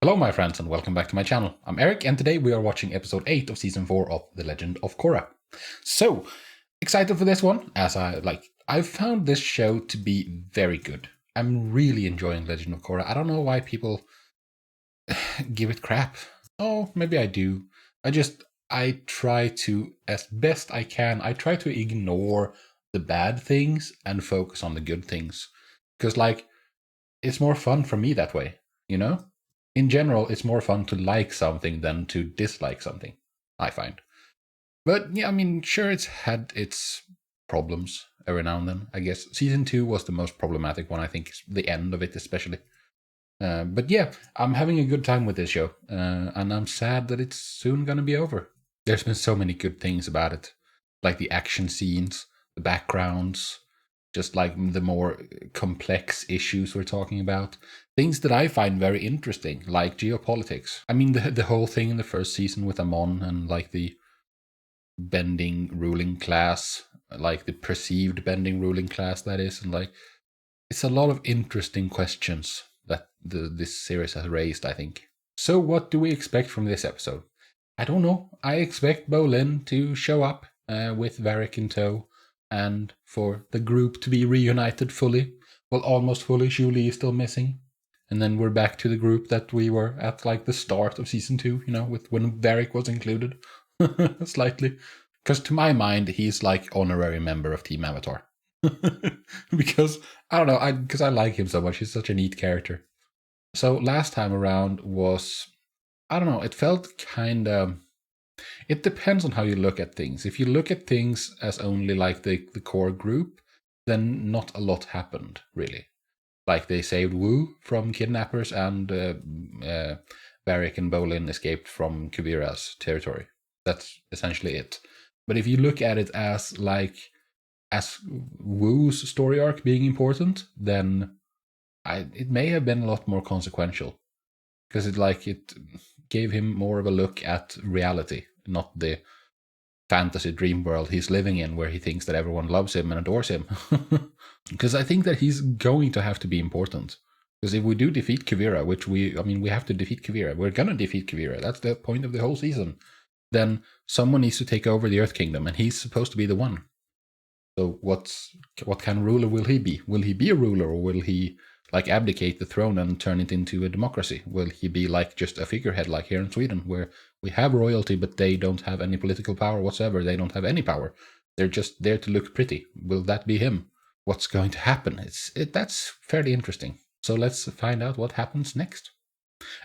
Hello my friends and welcome back to my channel. I'm Erik and today we are watching episode 8 of season 4 of The Legend of Korra. So, excited for this one as I found this show to be very good. I'm really enjoying Legend of Korra. I don't know why people give it crap. Oh, maybe I do. I try to, as best I can, I try to ignore the bad things and focus on the good things. Because it's more fun for me that way, you know? In general, it's more fun to like something than to dislike something, I find. But yeah, I mean, sure, it's had its problems every now and then, I guess. Season 2 was the most problematic one, I think, the end of it especially. But yeah, I'm having a good time with this show, and I'm sad that it's soon gonna be over. There's been so many good things about it, like the action scenes, the backgrounds, just like the more complex issues we're talking about. Things that I find very interesting, like geopolitics. I mean, the whole thing in the first season with Amon and like the bending ruling class, like the perceived bending ruling class that is, and like it's a lot of interesting questions that this series has raised, I think. So what do we expect from this episode? I don't know. I expect Bolin to show up with Varric in tow, and for the group to be reunited fully. Well, almost fully. Julie is still missing. And then we're back to the group that we were at like the start of season 2, you know, with when Varric was included. Slightly. Because to my mind, he's like honorary member of Team Avatar. Because, I don't know, because I like him so much. He's such a neat character. So last time around was, I don't know, it felt kind of... It depends on how you look at things. If you look at things as only like the core group, then not a lot happened, really. Like they saved Wu from kidnappers and Varric and Bolin escaped from Kuvira's territory. That's essentially it. But if you look at it as Wu's story arc being important, then it may have been a lot more consequential. Because it gave him more of a look at reality, not the fantasy dream world he's living in where he thinks that everyone loves him and adores him. Because I think that he's going to have to be important. Because if we do defeat Kuvira, which we have to defeat Kuvira. We're going to defeat Kuvira. That's the point of the whole season. Then someone needs to take over the Earth Kingdom, and he's supposed to be the one. So what kind of ruler will he be? Will he be a ruler, or will he abdicate the throne and turn it into a democracy? Will he be just a figurehead like here in Sweden, where we have royalty, but they don't have any political power whatsoever? They don't have any power. They're just there to look pretty. Will that be him? What's going to happen? That's fairly interesting. So let's find out what happens next.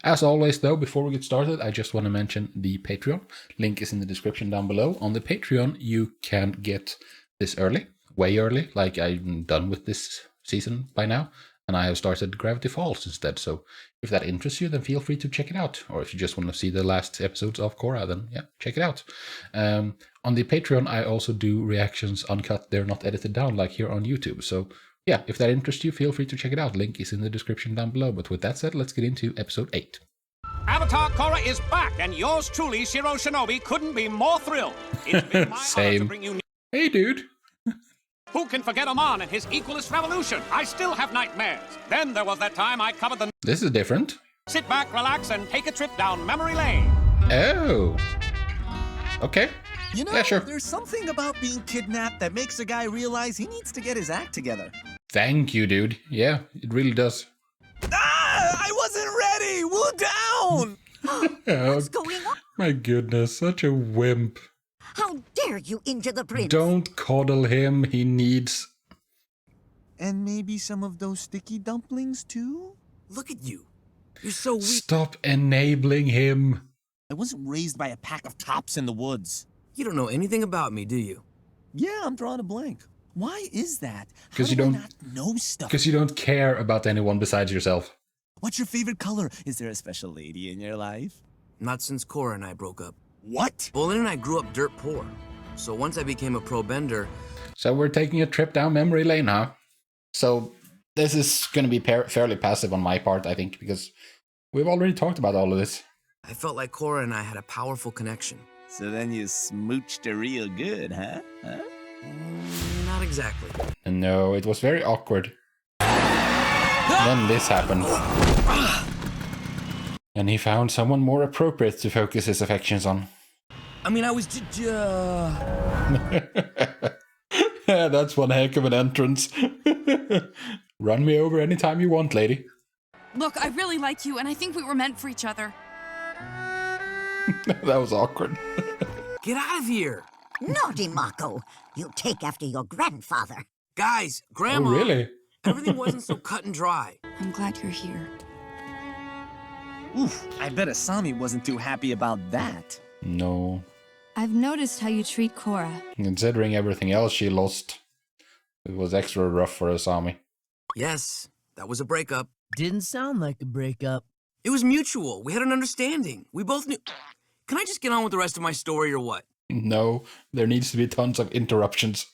As always, though, before we get started, I just want to mention the Patreon. Link is in the description down below. On the Patreon, you can get this early, way early, like I'm done with this season by now. And I have started Gravity Falls instead, so if that interests you, then feel free to check it out. Or if you just want to see the last episodes of Korra, then yeah, check it out. On the Patreon, I also do reactions uncut. They're not edited down like here on YouTube. So yeah, if that interests you, feel free to check it out. Link is in the description down below. But with that said, let's get into episode 8. Avatar Korra is back, and yours truly, Shiro Shinobi, couldn't be more thrilled. It's been my honor to bring you... Hey, dude. Who can forget Oman and his equalist revolution? I still have nightmares. Then there was that time I covered the... This is different. Sit back, relax, and take a trip down memory lane. Oh. Okay. You know, yeah, sure. There's something about being kidnapped that makes a guy realize he needs to get his act together. Thank you, dude. Yeah, it really does. Ah! I wasn't ready! Wu down! What's going on? My goodness, such a wimp. How dare you injure the prince? Don't coddle him. He needs... And maybe some of those sticky dumplings, too? Look at you. You're so weak. Stop enabling him. I wasn't raised by a pack of tops in the woods. You don't know anything about me, do you? Yeah, I'm drawing a blank. Why is that? Because you do I don't not know stuff. Because you don't care about anyone besides yourself. What's your favorite color? Is there a special lady in your life? Not since Korra and I broke up. What? Bolin and I grew up dirt poor. So once I became a pro bender... So we're taking a trip down memory lane, huh? So this is going to be fairly passive on my part, I think, because we've already talked about all of this. I felt like Korra and I had a powerful connection. So then you smooched her real good, huh? Not exactly. And no, it was very awkward. Then this happened. And he found someone more appropriate to focus his affections on. I mean, I was Yeah, that's one heck of an entrance. Run me over anytime you want, lady. Look, I really like you, and I think we were meant for each other. That was awkward. Get out of here! Naughty Mako. You take after your grandfather. Guys, Grandma... Oh, really? Everything wasn't so cut and dry. I'm glad you're here. Oof, I bet Asami wasn't too happy about that. No. I've noticed how you treat Korra. Considering everything else she lost, it was extra rough for Asami. Yes, that was a breakup. Didn't sound like a breakup. It was mutual. We had an understanding. We both knew... Can I just get on with the rest of my story or what? No, there needs to be tons of interruptions.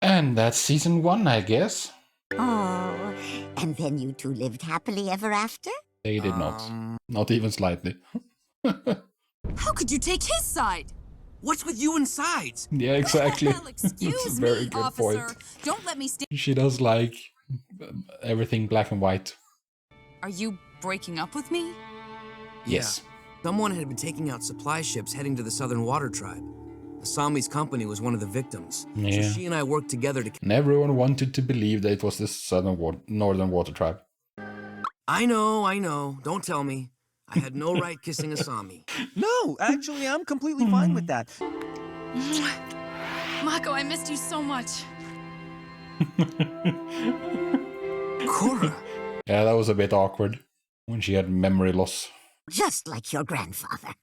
And that's season 1, I guess. Oh, and then you two lived happily ever after? They did not. Not even slightly. How could you take his side? What's with you and sides? Yeah, exactly. Well, excuse That's a very me, good officer. point. Don't let me stay. She does like everything black and white. Are you breaking up with me? Yes. Someone had been taking out supply ships heading to the Southern Water Tribe. Asami's company was one of the victims. Yeah. So she and I worked together to... And everyone wanted to believe that it was the Northern Water Tribe. I know. Don't tell me. I had no right kissing Asami. No, actually, I'm completely fine with that. Mako, I missed you so much. Korra. Yeah, that was a bit awkward when she had memory loss. Just like your grandfather.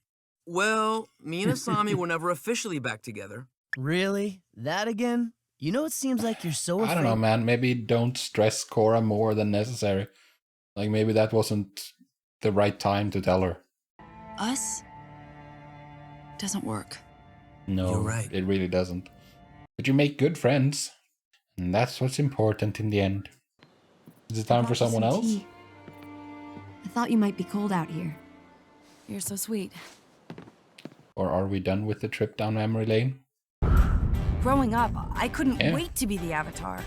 Well, me and Asami were never officially back together. Really? That again? You know, it seems like you're so I don't know, man. Maybe don't stress Korra more than necessary. Like, maybe that wasn't the right time to tell her. Us? Doesn't work. No, You're right. It really doesn't. But you make good friends. And that's what's important in the end. Is it time for someone else? I thought you might be cold out here. You're so sweet. Or are we done with the trip down memory lane? Growing up, I couldn't Yeah. wait to be the Avatar.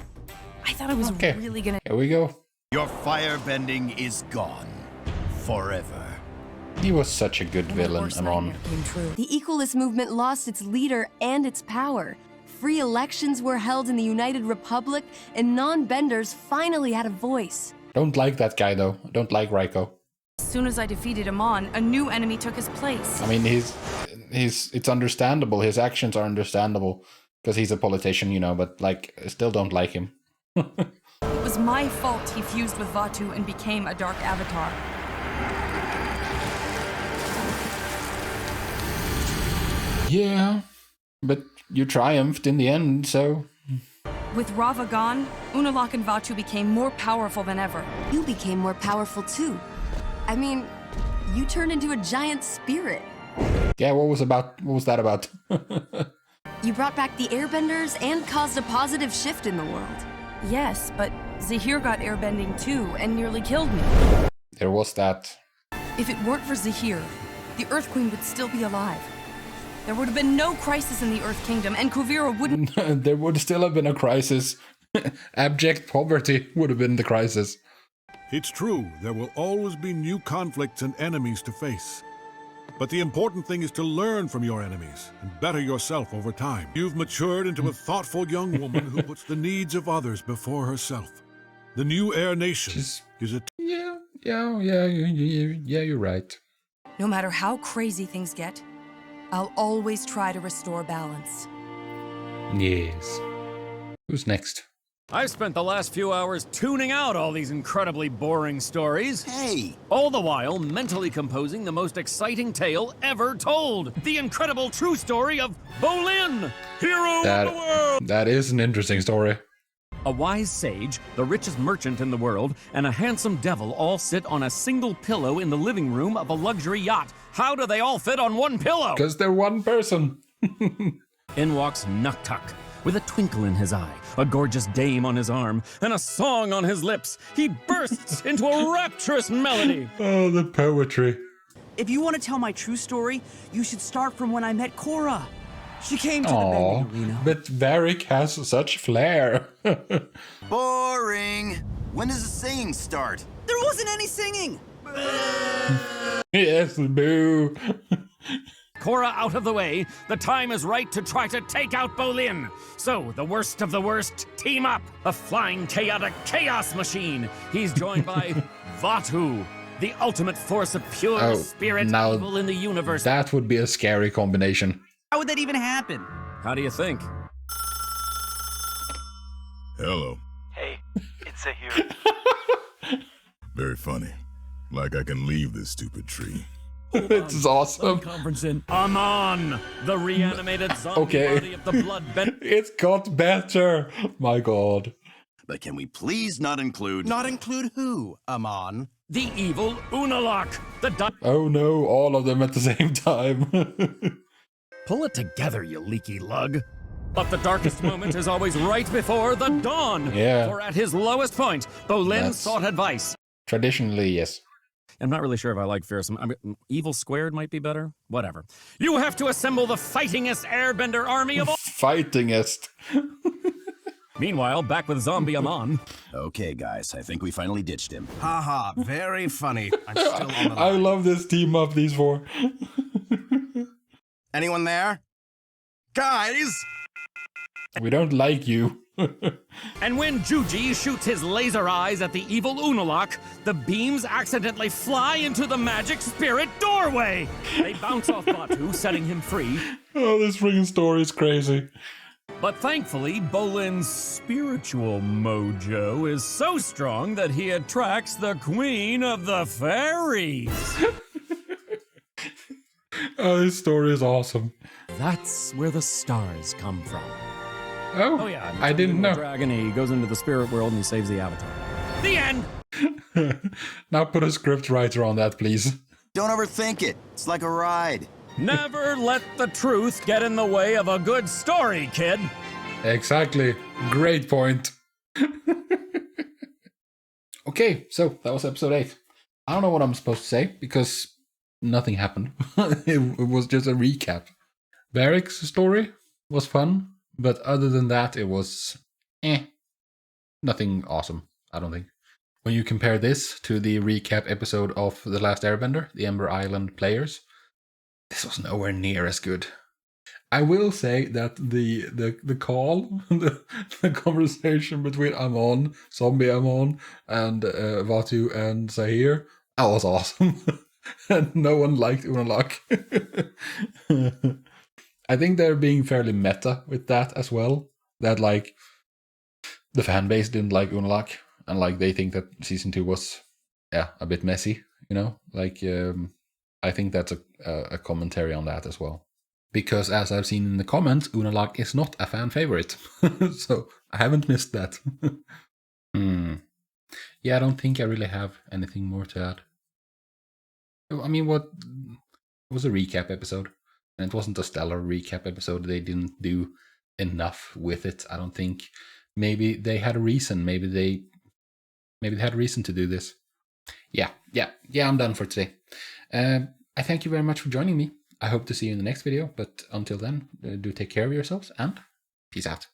I thought I was Okay. really gonna... Here we go. Your firebending is gone. Forever. He was such a good And my villain, worst Amon. nightmare came true. The Equalist movement lost its leader and its power. Free elections were held in the United Republic, and non-benders finally had a voice. Don't like that guy, though. I don't like Raiko. As soon as I defeated Amon, a new enemy took his place. I mean, it's understandable. His actions are understandable because he's a politician, you know, but, like, I still don't like him. It was my fault he fused with Vatu and became a Dark Avatar. Yeah, but you triumphed in the end, so... With Rava gone, Unalaq and Vatu became more powerful than ever. You became more powerful too. I mean, you turned into a giant spirit. Yeah, what was that about? You brought back the airbenders and caused a positive shift in the world. Yes, but Zahir got airbending too and nearly killed me. There was that. If it weren't for Zahir, the Earth Queen would still be alive. There would have been no crisis in the Earth Kingdom, and Kuvira wouldn't... There would still have been a crisis. Abject poverty would have been the crisis. It's true, there will always be new conflicts and enemies to face. But the important thing is to learn from your enemies and better yourself over time. You've matured into a thoughtful young woman who puts the needs of others before herself. The new Air Nation is a... Yeah, you're right. No matter how crazy things get, I'll always try to restore balance. Yes. Who's next? I've spent the last few hours tuning out all these incredibly boring stories. Hey! All the while mentally composing the most exciting tale ever told. The incredible true story of Bolin, hero of the world! That is an interesting story. A wise sage, the richest merchant in the world, and a handsome devil all sit on a single pillow in the living room of a luxury yacht. How do they all fit on one pillow? Because they're one person. In walks Nuktuk, with a twinkle in his eye, a gorgeous dame on his arm, and a song on his lips. He bursts into a rapturous melody. Oh, the poetry. If you want to tell my true story, you should start from when I met Korra. She came to the Aw, bending arena. but Varric has such flair. Boring. When does the singing start? There wasn't any singing. Yes, boo. Korra out of the way, the time is right to try to take out Bolin. So, the worst of the worst, team up! A flying chaotic chaos machine. He's joined by Vatu, the ultimate force of pure spirit evil in the universe. That would be a scary combination. How would that even happen? How do you think? Hello. Hey, it's a here. Very funny. Like I can leave this stupid tree. This is awesome. Conference in Amon, the reanimated zombie body of the bloodbender. It's got better. My God. But can we please not include... Not include who, Amon? The evil Unalak, the Oh no, all of them at the same time. Pull it together, you leaky lug. But the darkest moment is always right before the dawn. Yeah. For at his lowest point, Bolin sought advice. Traditionally, yes. I'm not really sure if I like fearsome. I mean, evil squared might be better. Whatever. You have to assemble the fightingest airbender army of all. Fightingest. Meanwhile, back with zombie Amon. Okay, guys, I think we finally ditched him. Haha, very funny. I'm still on the line. I love this team up, these four. Anyone there? Guys! We don't like you. And when Juji shoots his laser eyes at the evil Unalak, the beams accidentally fly into the magic spirit doorway. They bounce off Batu, setting him free. Oh, this freaking story is crazy. But thankfully, Bolin's spiritual mojo is so strong that he attracts the Queen of the Fairies. Oh, this story is awesome. That's where the stars come from. Oh yeah, I didn't know. Dragon, he goes into the spirit world and he saves the Avatar. The end! Now put a script writer on that, please. Don't overthink it. It's like a ride. Never let the truth get in the way of a good story, kid. Exactly. Great point. Okay, so that was episode 8. I don't know what I'm supposed to say because nothing happened. It was just a recap. Varric's story was fun, but other than that, it was nothing awesome, I don't think. When you compare this to the recap episode of The Last Airbender, the Ember Island players, this was nowhere near as good. I will say that the call, the conversation between Amon, Zombie Amon, and Vatu and Zahir, that was awesome. And no one liked Unalak. I think they're being fairly meta with that as well. That like the fan base didn't like Unalak, and like they think that season 2 was a bit messy, you know? Like I think that's a commentary on that as well. Because as I've seen in the comments, Unalak is not a fan favorite. So I haven't missed that. Yeah, I don't think I really have anything more to add. I mean, it was a recap episode. And it wasn't a stellar recap episode. They didn't do enough with it, I don't think. Maybe they had a reason. Maybe they had a reason to do this. Yeah, I'm done for today. I thank you very much for joining me. I hope to see you in the next video, but until then, do take care of yourselves and peace out.